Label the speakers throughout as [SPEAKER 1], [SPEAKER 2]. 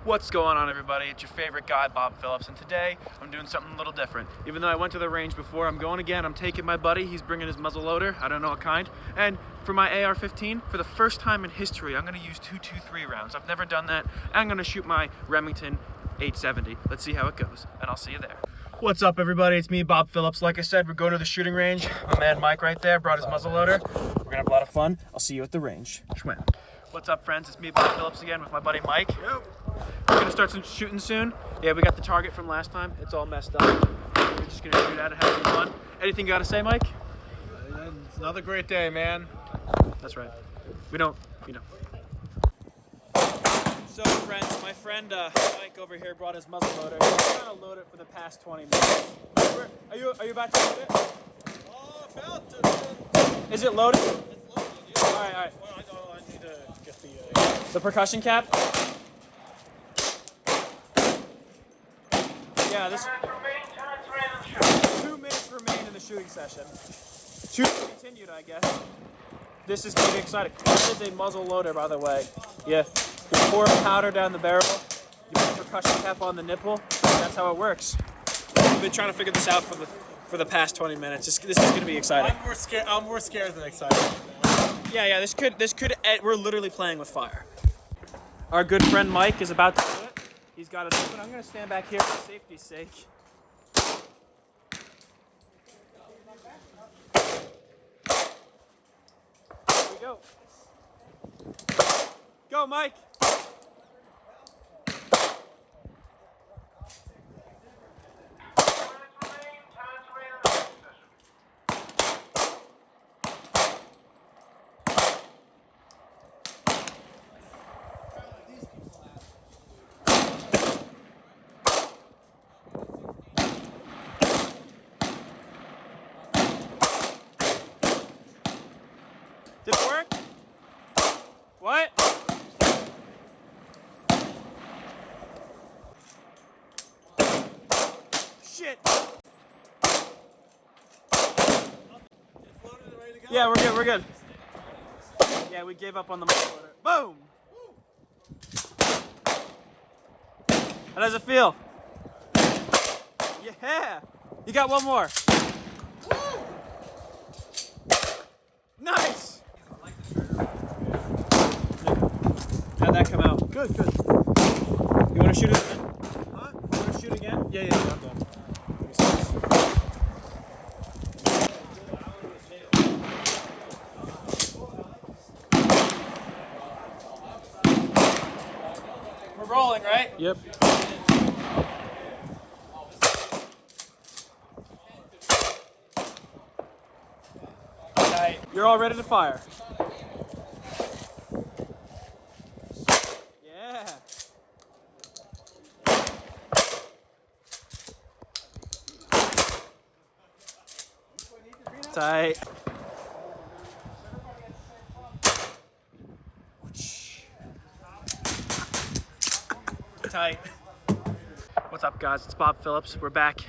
[SPEAKER 1] What's going on, everybody? It's your favorite guy, Bob Phillips, and today I'm doing something a little different. Even though I went to the range before, I'm going again. I'm taking my buddy. He's bringing his muzzle loader. I don't know what kind. And for my Ar15, for the first time in history, I'm going to use 2.23 rounds. I've never done that. I'm going to shoot my Remington 870. Let's see how it goes, and I'll see you there. What's up, everybody? It's me, Bob Phillips. Like I said, we're going to the shooting range. My man Mike right there brought his muzzle loader. We're going to have a lot of fun. I'll see you at the range. Schwinn. What's up, friends? It's me, Bob Phillips, again with my buddy Mike. Yep. We're gonna start some shooting soon. Yeah, we got the target from last time. It's all messed up. We're just gonna shoot at it, have some fun. Anything you gotta say, Mike?
[SPEAKER 2] It's another great day, man.
[SPEAKER 1] That's right. We don't, you know. So, friends, my friend Mike over here brought his muzzle loader. He's trying to load it for the past 20 minutes. Are you about to load it?
[SPEAKER 2] Oh, about to.
[SPEAKER 1] Is it loaded?
[SPEAKER 2] It's loaded, yeah.
[SPEAKER 1] All right.
[SPEAKER 2] Well, I need to get
[SPEAKER 1] The percussion cap? Yeah, this 2 minutes remain in the shooting session. Shooting continued, I guess. This is getting exciting. This is a muzzle loader, by the way. Yeah, you pour powder down the barrel, you put the percussion cap on the nipple, and that's how it works. We've been trying to figure this out for the past 20 minutes. This is going to be exciting.
[SPEAKER 2] I'm more scared than excited.
[SPEAKER 1] Yeah. This could. We're literally playing with fire. Our good friend Mike is about to do it. He's got it open. I'm going to stand back here for safety's sake. Here we go. Go, Mike. Did it work? What? Shit. Yeah, we're good. Yeah, we gave up on the muzzle loader. Boom! How does it feel? Yeah! You got one more. Nice! How'd that come out?
[SPEAKER 2] Good.
[SPEAKER 1] You want to shoot it again?
[SPEAKER 2] Huh?
[SPEAKER 1] You want to shoot again?
[SPEAKER 2] Yeah, I'm done.
[SPEAKER 1] We're rolling, right?
[SPEAKER 2] Yep.
[SPEAKER 1] Alright, you're all ready to fire. Yeah. Tight. Tight. What's up, guys? It's Bob Phillips. We're back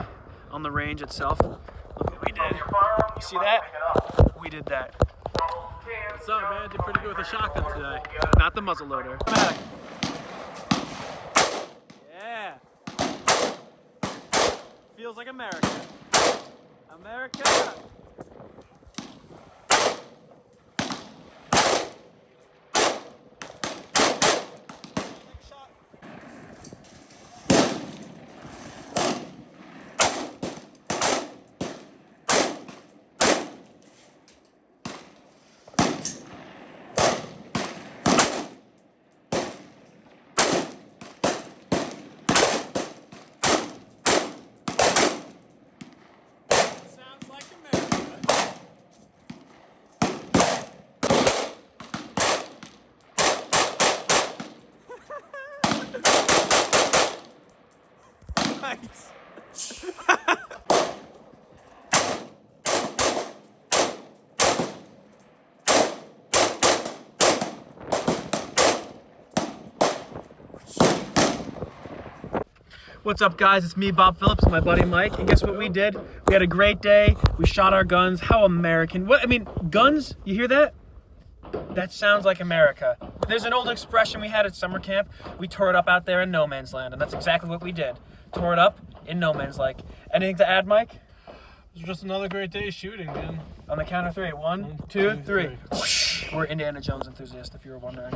[SPEAKER 1] on the range itself. Look what we did. You see that? We did that.
[SPEAKER 2] What's up, man? Did pretty good with a shotgun today.
[SPEAKER 1] Not the muzzle loader. Yeah. Feels like America. America. Nice. What's up, guys? It's me, Bob Phillips, and my buddy Mike. And guess what we did? We had a great day. We shot our guns. How American. What? I mean, guns? You hear that? That sounds like America. There's an old expression we had at summer camp. We tore it up out there in no man's land, and that's exactly what we did. Tore it up in no man's land. Anything to add, Mike?
[SPEAKER 2] It was just another great day shooting, man.
[SPEAKER 1] On the count of three. One, two, three. We're Indiana Jones enthusiasts, if you were wondering.